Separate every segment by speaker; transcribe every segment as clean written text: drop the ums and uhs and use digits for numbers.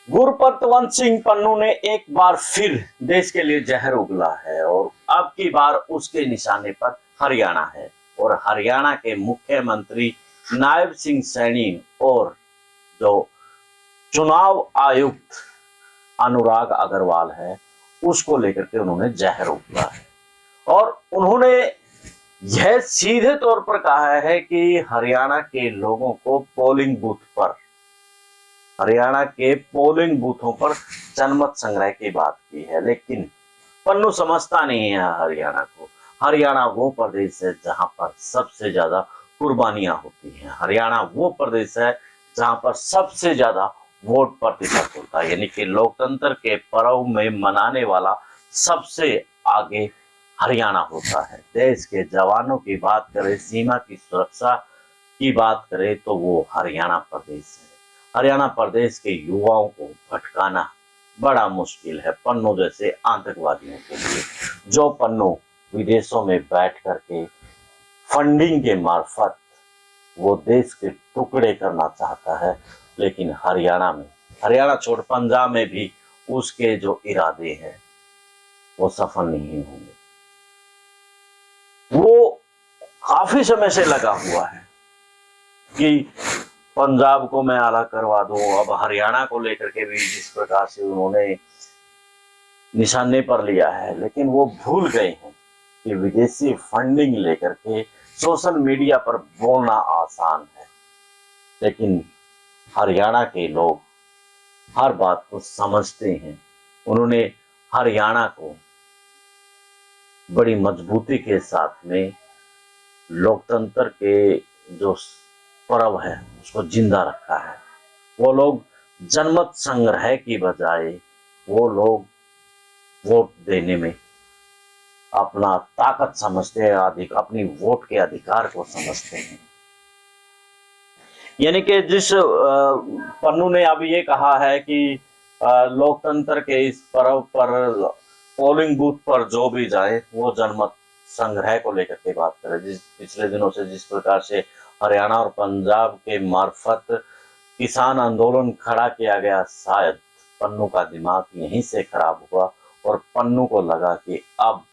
Speaker 1: गुरपतवंत सिंह पन्नू ने एक बार फिर देश के लिए जहर उगला है और अब की बार उसके निशाने पर हरियाणा है। और हरियाणा के मुख्यमंत्री नायब सिंह सैनी और जो चुनाव आयुक्त अनुराग अग्रवाल है उसको लेकर के उन्होंने जहर उगला है। और उन्होंने यह सीधे तौर पर कहा है कि हरियाणा के पोलिंग बूथों पर जनमत संग्रह की बात की है। लेकिन पन्नू समझता नहीं है हरियाणा को। हरियाणा वो प्रदेश है जहां पर सबसे ज्यादा कुर्बानियां होती हैं। हरियाणा वो प्रदेश है जहां पर सबसे ज्यादा वोट प्रतिशत होता है, यानी कि लोकतंत्र के पर्व में मनाने वाला सबसे आगे हरियाणा होता है। देश के जवानों की बात करें, सीमा की सुरक्षा की बात करें तो वो हरियाणा प्रदेश है। हरियाणा प्रदेश के युवाओं को भटकाना बड़ा मुश्किल है पन्नू जैसे आतंकवादियों के लिए। जो पन्नू विदेशों में बैठ करके फंडिंग के मार्फत वो देश के टुकड़े करना चाहता है, लेकिन हरियाणा छोड़ पंजाब में भी उसके जो इरादे हैं वो सफल नहीं होंगे। वो काफी समय से लगा हुआ है कि पंजाब को मैं अलग करवा दूं। अब हरियाणा को लेकर के भी जिस प्रकार से उन्होंने निशाने पर लिया है, लेकिन वो भूल गए हैं कि विदेशी फंडिंग लेकर के सोशल मीडिया पर बोलना आसान है, लेकिन हरियाणा के लोग हर बात को समझते हैं। उन्होंने हरियाणा को बड़ी मजबूती के साथ में लोकतंत्र के जो पर्व है उसको जिंदा रखा है। वो लोग जनमत संग्रह की बजाय वो लोग वोट देने में अपना ताकत समझते हैं, अपनी वोट के अधिकार को समझते हैं। यानी कि जिस पन्नू ने अभी ये कहा है कि लोकतंत्र के इस पर्व पर पोलिंग बूथ पर जो भी जाए वो जनमत संग्रह को लेकर के बात करे। जिस पिछले दिनों से जिस प्रकार से हरियाणा और पंजाब के मार्फत किसान आंदोलन खड़ा किया गया, शायद पन्नू का दिमाग यहीं से खराब हुआ और पन्नू को लगा कि अब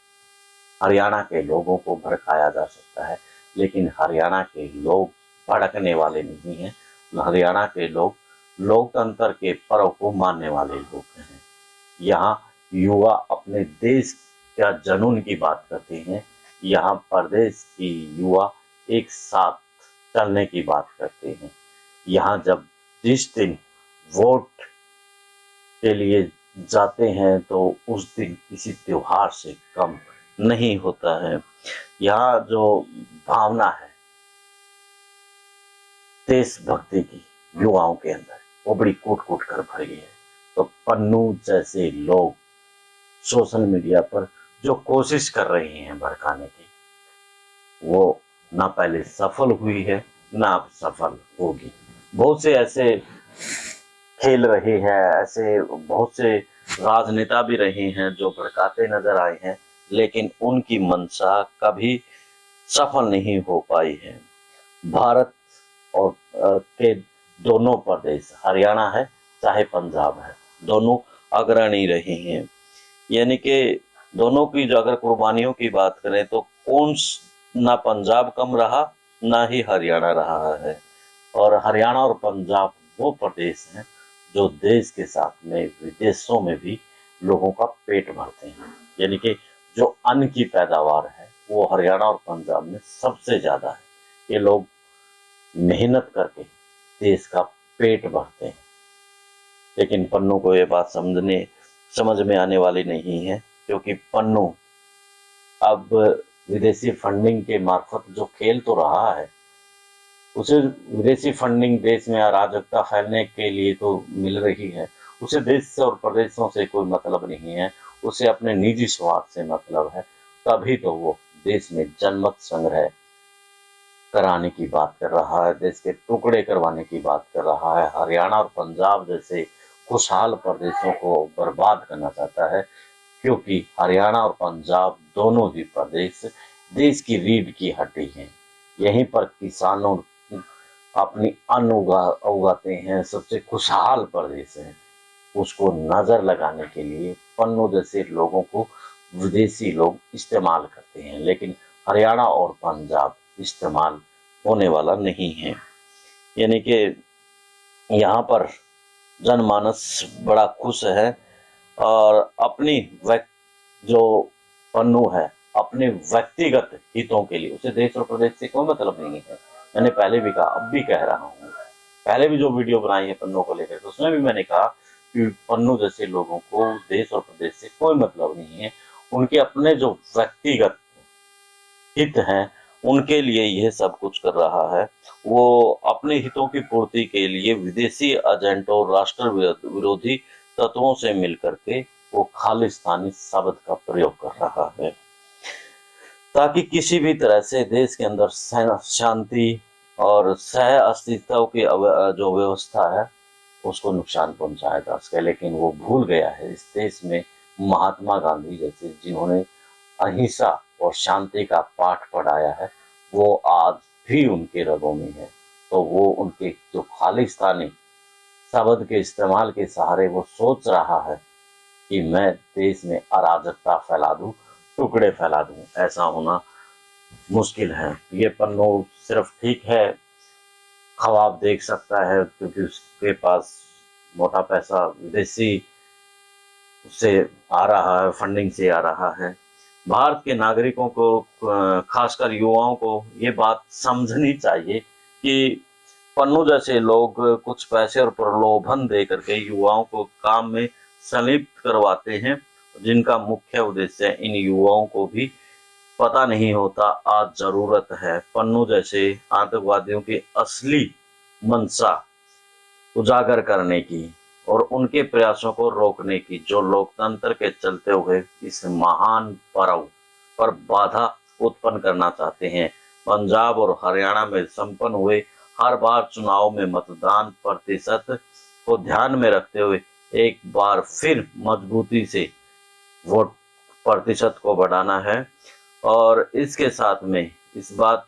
Speaker 1: हरियाणा के लोगों को भड़काया जा सकता है। लेकिन हरियाणा के लोग भड़कने वाले नहीं हैं। हरियाणा के लोग लोकतंत्र के पर्व को मानने वाले लोग हैं। यहाँ युवा अपने देश का जुनून की बात करते हैं। यहाँ प्रदेश की युवा एक साथ चलने की बात करते हैं। यहाँ जब जिस दिन वोट के लिए जाते हैं तो उस दिन किसी त्योहार से कम नहीं होता है। यहाँ जो भावना है देशभक्ति की युवाओं के अंदर वो बड़ी कूट कूट कर भरी है। तो पन्नू जैसे लोग सोशल मीडिया पर जो कोशिश कर रहे हैं भड़काने की, वो ना पहले सफल हुई है ना अब सफल होगी। बहुत से ऐसे खेल रहे हैं, ऐसे बहुत से राजनेता भी रहे हैं जो भड़काते नजर आए हैं, लेकिन उनकी मंशा कभी सफल नहीं हो पाई है। भारत और के दोनों प्रदेश, हरियाणा है चाहे पंजाब है, दोनों अग्रणी रहे हैं। यानी कि दोनों की जो अगर कुर्बानियों की बात करें तो ना पंजाब कम रहा ना ही हरियाणा रहा है। और हरियाणा और पंजाब वो प्रदेश हैं जो देश के साथ में विदेशों में भी लोगों का पेट भरते हैं। यानी कि जो अन्न की पैदावार है वो हरियाणा और पंजाब में सबसे ज्यादा है। ये लोग मेहनत करके देश का पेट भरते हैं। लेकिन पन्नू को ये बात समझ में आने वाली नहीं है, क्योंकि पन्नू अब विदेशी फंडिंग के मार्फत जो खेल तो रहा है, उसे विदेशी फंडिंग देश में अराजकता फैलने के लिए तो मिल रही है। उसे देश से और प्रदेशों से कोई मतलब नहीं है, उसे अपने निजी स्वार्थ से मतलब है। तभी तो वो देश में जनमत संग्रह कराने की बात कर रहा है, देश के टुकड़े करवाने की बात कर रहा है, हरियाणा और पंजाब जैसे खुशहाल प्रदेशों को बर्बाद करना चाहता है। क्योंकि हरियाणा और पंजाब दोनों ही प्रदेश देश की रीढ़ की हड्डी हैं। यहीं पर किसानों अपनी अन्न उगाते हैं, सबसे खुशहाल प्रदेश है। उसको नजर लगाने के लिए पन्नू जैसे लोगों को विदेशी लोग इस्तेमाल करते हैं, लेकिन हरियाणा और पंजाब इस्तेमाल होने वाला नहीं है। यानी कि यहाँ पर जनमानस बड़ा खुश है और अपनी जो पन्नू है अपने व्यक्तिगत हितों के लिए, उसे देश और प्रदेश से कोई मतलब नहीं है। मैंने पहले भी कहा, अब भी कह रहा हूँ, पहले भी जो वीडियो बनाई है पन्नू को लेकर, तो उसमें भी मैंने कहा कि पन्नू जैसे लोगों को देश और प्रदेश से कोई मतलब नहीं है। उनके अपने जो व्यक्तिगत हित हैं उनके लिए यह सब कुछ कर रहा है। वो अपने हितों की पूर्ति के लिए विदेशी एजेंटों और राष्ट्र विरोधी तत्वों से मिलकर के वो खालिस्तानी शब्द का प्रयोग कर रहा है, ताकि किसी भी तरह से देश के अंदर शांति और सह अस्तित्व की जो व्यवस्था है उसको नुकसान पहुंचाया जा सके। लेकिन वो भूल गया है इस देश में महात्मा गांधी जैसे जिन्होंने अहिंसा और शांति का पाठ पढ़ाया है, वो आज भी उनके रगों में है। तो वो उनके जो खालिस्तानी शब्द के इस्तेमाल के सहारे वो सोच रहा है कि मैं देश में अराजकता फैला दूं, टुकड़े फैला दूं। ऐसा होना मुश्किल है। ये पन्नू सिर्फ ठीक है, ख्वाब देख सकता है क्योंकि उसके पास मोटा पैसा विदेशी से आ रहा है, फंडिंग से आ रहा है। भारत के नागरिकों को खासकर युवाओं को ये बात समझनी चाहिए कि पन्नू जैसे लोग कुछ पैसे और प्रलोभन दे करके युवाओं को काम में संलिप्त करवाते हैं, जिनका मुख्य उद्देश्य इन युवाओं को भी पता नहीं होता। आज जरूरत है पन्नू जैसे आतंकवादियों की असली मंशा उजागर करने की और उनके प्रयासों को रोकने की, जो लोकतंत्र के चलते हुए इस महान पर्व पर बाधा उत्पन्न करना चाहते हैं। पंजाब और हरियाणा में संपन्न हुए हर बार चुनाव में मतदान प्रतिशत को ध्यान में रखते हुए एक बार फिर मजबूती से वोट प्रतिशत को बढ़ाना है। और इसके साथ में इस बात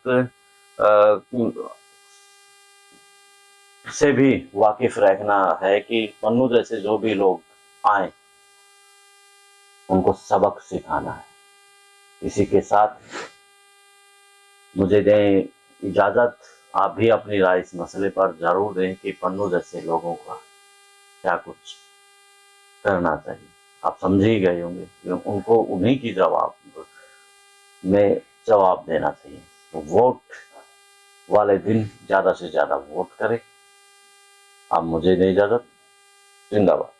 Speaker 1: से भी वाकिफ रहना है कि पन्नू जैसे जो भी लोग आए उनको सबक सिखाना है। इसी के साथ मुझे दें इजाजत। आप भी अपनी राय इस मसले पर जरूर दें कि पन्नू जैसे लोगों का क्या कुछ करना चाहिए। आप समझ ही गए होंगे कि उनको उन्हीं की जवाब देना चाहिए। तो वोट वाले दिन ज्यादा से ज्यादा वोट करें। आप मुझे दें इजाजत। जिंदाबाद।